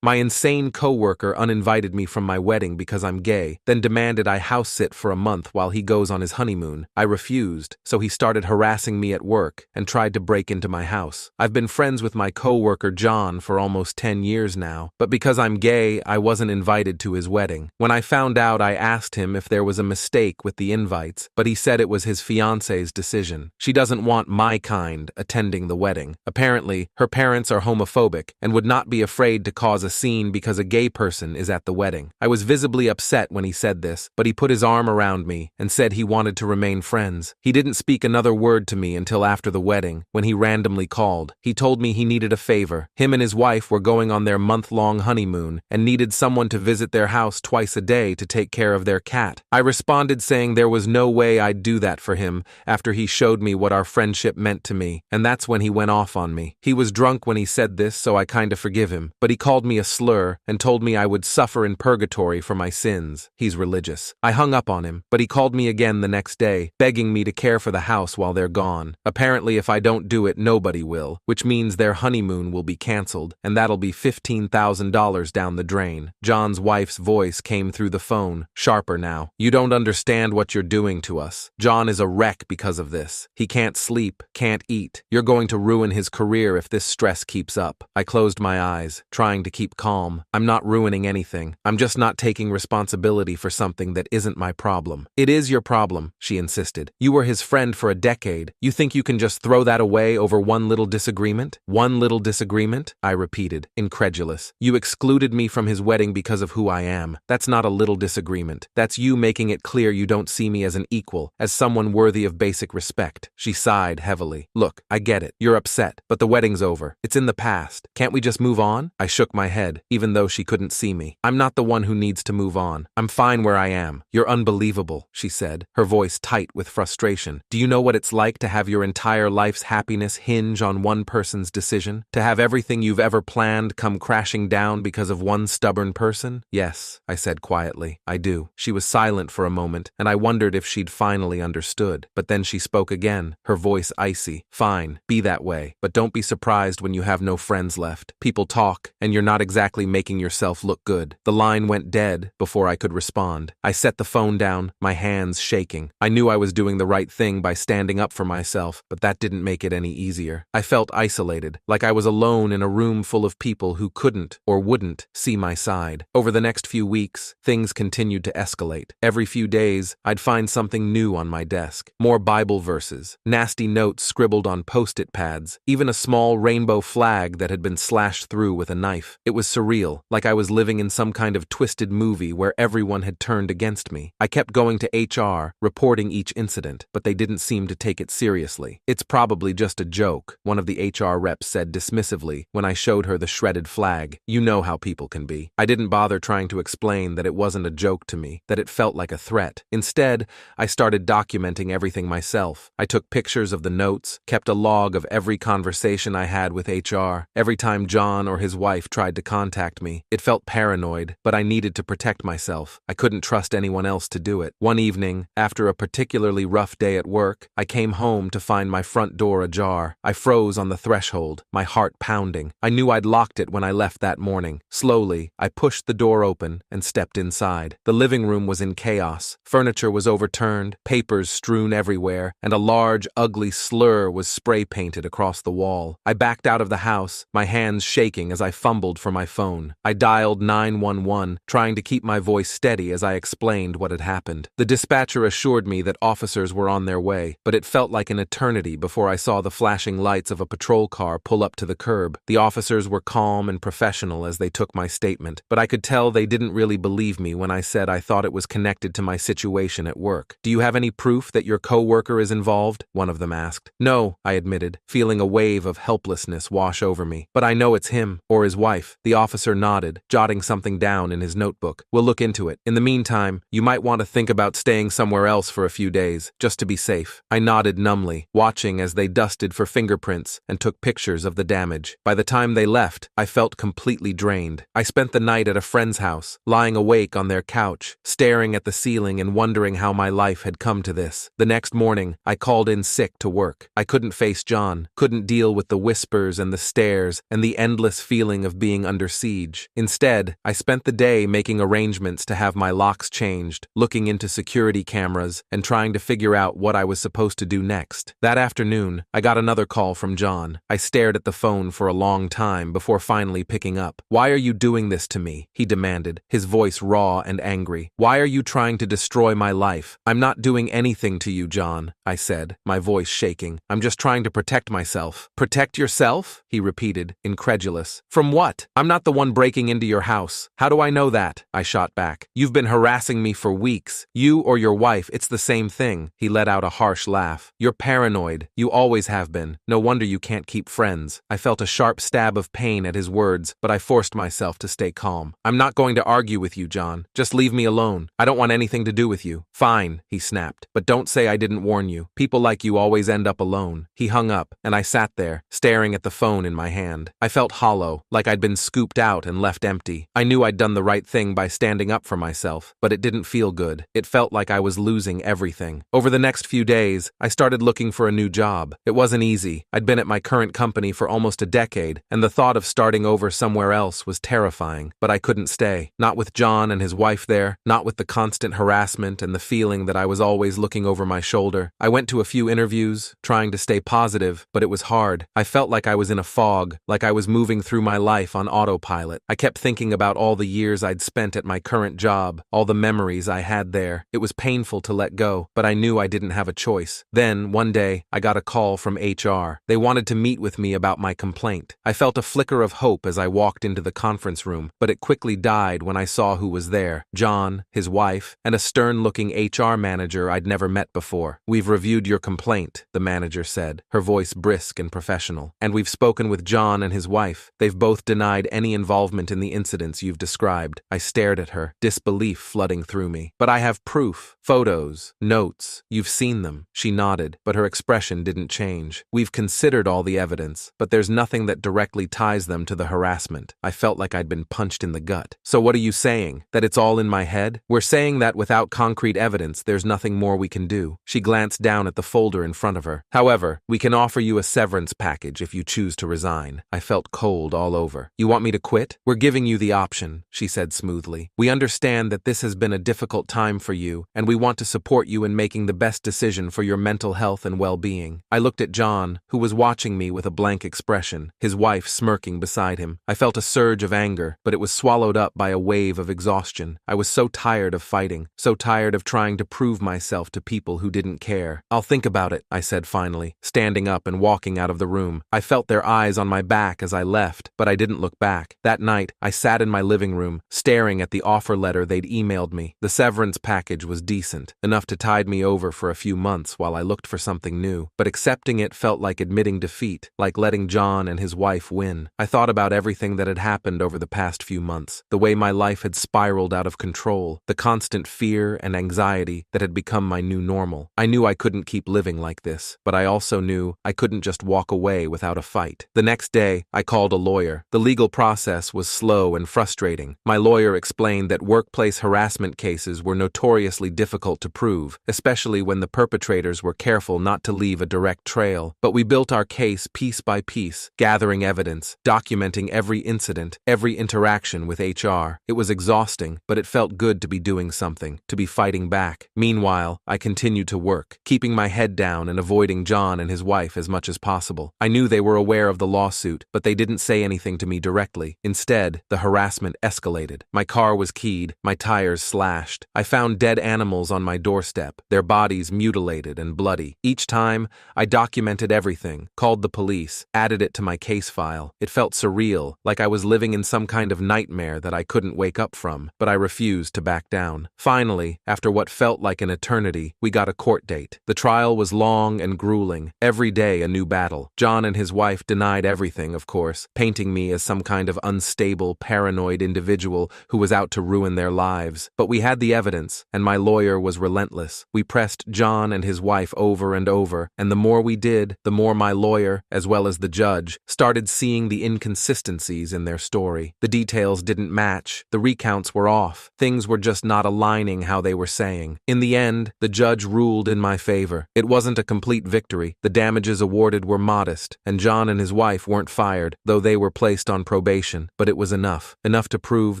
My insane coworker uninvited me from my wedding because I'm gay, then demanded I house sit for a month while he goes on his honeymoon. I refused, so he started harassing me at work and tried to break into my house. I've been friends with my coworker John for almost 10 years now, but because I'm gay, I wasn't invited to his wedding. When I found out, I asked him if there was a mistake with the invites, but he said it was his fiance's decision. She doesn't want my kind attending the wedding. Apparently, her parents are homophobic and would not be afraid to cause a scene because a gay person is at the wedding. I was visibly upset when he said this, but he put his arm around me and said he wanted to remain friends. He didn't speak another word to me until after the wedding, when he randomly called. He told me he needed a favor. Him and his wife were going on their month-long honeymoon and needed someone to visit their house twice a day to take care of their cat. I responded saying there was no way I'd do that for him after he showed me what our friendship meant to me, and that's when he went off on me. He was drunk when he said this, so I kinda forgive him, but he called me a slur and told me I would suffer in purgatory for my sins. He's religious. I hung up on him, but he called me again the next day, begging me to care for the house while they're gone. Apparently, if I don't do it, nobody will, which means their honeymoon will be canceled, and that'll be $15,000 down the drain. John's wife's voice came through the phone, sharper now. You don't understand what you're doing to us. John is a wreck because of this. He can't sleep, can't eat. You're going to ruin his career if this stress keeps up. I closed my eyes, trying to keep calm. I'm not ruining anything. I'm just not taking responsibility for something that isn't my problem. It is your problem, she insisted. You were his friend for a decade. You think you can just throw that away over one little disagreement? One little disagreement? I repeated, incredulous. You excluded me from his wedding because of who I am. That's not a little disagreement. That's you making it clear you don't see me as an equal, as someone worthy of basic respect. She sighed heavily. Look, I get it. You're upset, but the wedding's over. It's in the past. Can't we just move on? I shook my head, even though she couldn't see me. I'm not the one who needs to move on. I'm fine where I am. You're unbelievable, she said, her voice tight with frustration. Do you know what it's like to have your entire life's happiness hinge on one person's decision? To have everything you've ever planned come crashing down because of one stubborn person? Yes, I said quietly. I do. She was silent for a moment, and I wondered if she'd finally understood. But then she spoke again, her voice icy. Fine, be that way, but don't be surprised when you have no friends left. People talk, and you're not exactly making yourself look good. The line went dead before I could respond. I set the phone down, my hands shaking. I knew I was doing the right thing by standing up for myself, but that didn't make it any easier. I felt isolated, like I was alone in a room full of people who couldn't or wouldn't see my side. Over the next few weeks, things continued to escalate. Every few days, I'd find something new on my desk. More Bible verses, nasty notes scribbled on post-it pads, even a small rainbow flag that had been slashed through with a knife. It was surreal, like I was living in some kind of twisted movie where everyone had turned against me. I kept going to HR, reporting each incident, but they didn't seem to take it seriously. It's probably just a joke, one of the HR reps said dismissively when I showed her the shredded flag. You know how people can be. I didn't bother trying to explain that it wasn't a joke to me, that it felt like a threat. Instead, I started documenting everything myself. I took pictures of the notes, kept a log of every conversation I had with HR. Every time John or his wife tried to contact me, it felt paranoid, but I needed to protect myself. I couldn't trust anyone else to do it. One evening, after a particularly rough day at work, I came home to find my front door ajar. I froze on the threshold, my heart pounding. I knew I'd locked it when I left that morning. Slowly, I pushed the door open and stepped inside. The living room was in chaos. Furniture was overturned, papers strewn everywhere, and a large, ugly slur was spray-painted across the wall. I backed out of the house, my hands shaking as I fumbled for my phone. I dialed 911, trying to keep my voice steady as I explained what had happened. The dispatcher assured me that officers were on their way, but it felt like an eternity before I saw the flashing lights of a patrol car pull up to the curb. The officers were calm and professional as they took my statement, but I could tell they didn't really believe me when I said I thought it was connected to my situation at work. Do you have any proof that your coworker is involved? One of them asked. No, I admitted, feeling a wave of helplessness wash over me. But I know it's him, or his wife. The officer nodded, jotting something down in his notebook. We'll look into it. In the meantime, you might want to think about staying somewhere else for a few days, just to be safe. I nodded numbly, watching as they dusted for fingerprints and took pictures of the damage. By the time they left, I felt completely drained. I spent the night at a friend's house, lying awake on their couch, staring at the ceiling and wondering how my life had come to this. The next morning, I called in sick to work. I couldn't face John, couldn't deal with the whispers and the stares and the endless feeling of being under under siege. Instead, I spent the day making arrangements to have my locks changed, looking into security cameras, and trying to figure out what I was supposed to do next. That afternoon, I got another call from John. I stared at the phone for a long time before finally picking up. "Why are you doing this to me?" he demanded, his voice raw and angry. "Why are you trying to destroy my life?" "I'm not doing anything to you, John," I said, my voice shaking. "I'm just trying to protect myself." "Protect yourself?" he repeated, incredulous. "From what? I'm not the one breaking into your house." "How do I know that?" I shot back. "You've been harassing me for weeks. You or your wife, it's the same thing." He let out a harsh laugh. "You're paranoid. You always have been. No wonder you can't keep friends." I felt a sharp stab of pain at his words, but I forced myself to stay calm. "I'm not going to argue with you, John. Just leave me alone. I don't want anything to do with you." "Fine," he snapped. "But don't say I didn't warn you. People like you always end up alone." He hung up, and I sat there, staring at the phone in my hand. I felt hollow, like I'd been scooped out and left empty. I knew I'd done the right thing by standing up for myself, but it didn't feel good. It felt like I was losing everything. Over the next few days, I started looking for a new job. It wasn't easy. I'd been at my current company for almost a decade, and the thought of starting over somewhere else was terrifying. But I couldn't stay. Not with John and his wife there, not with the constant harassment and the feeling that I was always looking over my shoulder. I went to a few interviews, trying to stay positive, but it was hard. I felt like I was in a fog, like I was moving through my life on autopilot. I kept thinking about all the years I'd spent at my current job, all the memories I had there. It was painful to let go, but I knew I didn't have a choice. Then, one day, I got a call from HR. They wanted to meet with me about my complaint. I felt a flicker of hope as I walked into the conference room, but it quickly died when I saw who was there. John, his wife, and a stern-looking HR manager I'd never met before. "We've reviewed your complaint," the manager said, her voice brisk and professional. "And we've spoken with John and his wife. They've both denied any involvement in the incidents you've described." I stared at her, disbelief flooding through me. "But I have proof. Photos, notes. You've seen them." She nodded, but her expression didn't change. "We've considered all the evidence, but there's nothing that directly ties them to the harassment." I felt like I'd been punched in the gut. "So what are you saying? That it's all in my head?" "We're saying that without concrete evidence, there's nothing more we can do." She glanced down at the folder in front of her. "However, we can offer you a severance package if you choose to resign." I felt cold all over. "You want me to quit?" "We're giving you the option," she said smoothly. "We understand that this has been a difficult time for you, and we want to support you in making the best decision for your mental health and well-being." I looked at John, who was watching me with a blank expression, his wife smirking beside him. I felt a surge of anger, but it was swallowed up by a wave of exhaustion. I was so tired of fighting, so tired of trying to prove myself to people who didn't care. "I'll think about it," I said finally, standing up and walking out of the room. I felt their eyes on my back as I left, but I didn't look back. That night, I sat in my living room, staring at the offer letter they'd emailed me. The severance package was decent, enough to tide me over for a few months while I looked for something new, but accepting it felt like admitting defeat, like letting John and his wife win. I thought about everything that had happened over the past few months, the way my life had spiraled out of control, the constant fear and anxiety that had become my new normal. I knew I couldn't keep living like this, but I also knew I couldn't just walk away without a fight. The next day, I called a lawyer. The legal process was slow and frustrating. My lawyer explained that workplace harassment cases were notoriously difficult to prove, especially when the perpetrators were careful not to leave a direct trail. But we built our case piece by piece, gathering evidence, documenting every incident, every interaction with HR. It was exhausting, but it felt good to be doing something, to be fighting back. Meanwhile, I continued to work, keeping my head down and avoiding John and his wife as much as possible. I knew they were aware of the lawsuit, but they didn't say anything to me directly. Instead, the harassment escalated. My car was keyed, my tires slashed. I found dead animals on my doorstep, their bodies mutilated and bloody. Each time, I documented everything, called the police, added it to my case file. It felt surreal, like I was living in some kind of nightmare that I couldn't wake up from, but I refused to back down. Finally, after what felt like an eternity, we got a court date. The trial was long and grueling, every day a new battle. John and his wife denied everything, of course, painting me as some kind of unstable, paranoid individual who was out to ruin their lives. But we had the evidence, and my lawyer was relentless. We pressed John and his wife over and over, and the more we did, the more my lawyer, as well as the judge, started seeing the inconsistencies in their story. The details didn't match, the recounts were off, things were just not aligning how they were saying. In the end, the judge ruled in my favor. It wasn't a complete victory. The damages awarded were modest, and John and his wife weren't fired, though they were placed on probation probation, but it was enough. Enough to prove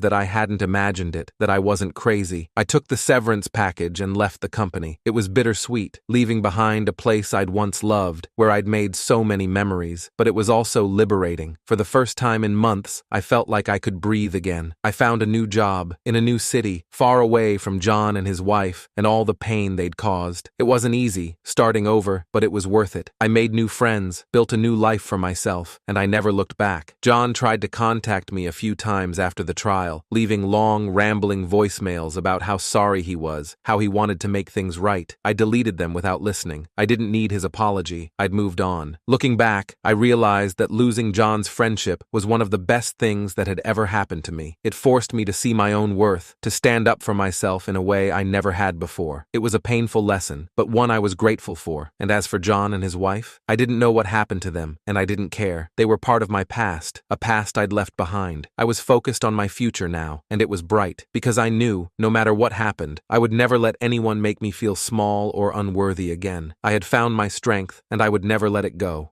that I hadn't imagined it, that I wasn't crazy. I took the severance package and left the company. It was bittersweet, leaving behind a place I'd once loved, where I'd made so many memories, but it was also liberating. For the first time in months, I felt like I could breathe again. I found a new job, in a new city, far away from John and his wife, and all the pain they'd caused. It wasn't easy, starting over, but it was worth it. I made new friends, built a new life for myself, and I never looked back. John tried to contact me a few times after the trial, leaving long, rambling voicemails about how sorry he was, how he wanted to make things right. I deleted them without listening. I didn't need his apology. I'd moved on. Looking back, I realized that losing John's friendship was one of the best things that had ever happened to me. It forced me to see my own worth, to stand up for myself in a way I never had before. It was a painful lesson, but one I was grateful for. And as for John and his wife, I didn't know what happened to them, and I didn't care. They were part of my past, a past I'd left behind. I was focused on my future now, and it was bright, because I knew, no matter what happened, I would never let anyone make me feel small or unworthy again. I had found my strength, and I would never let it go.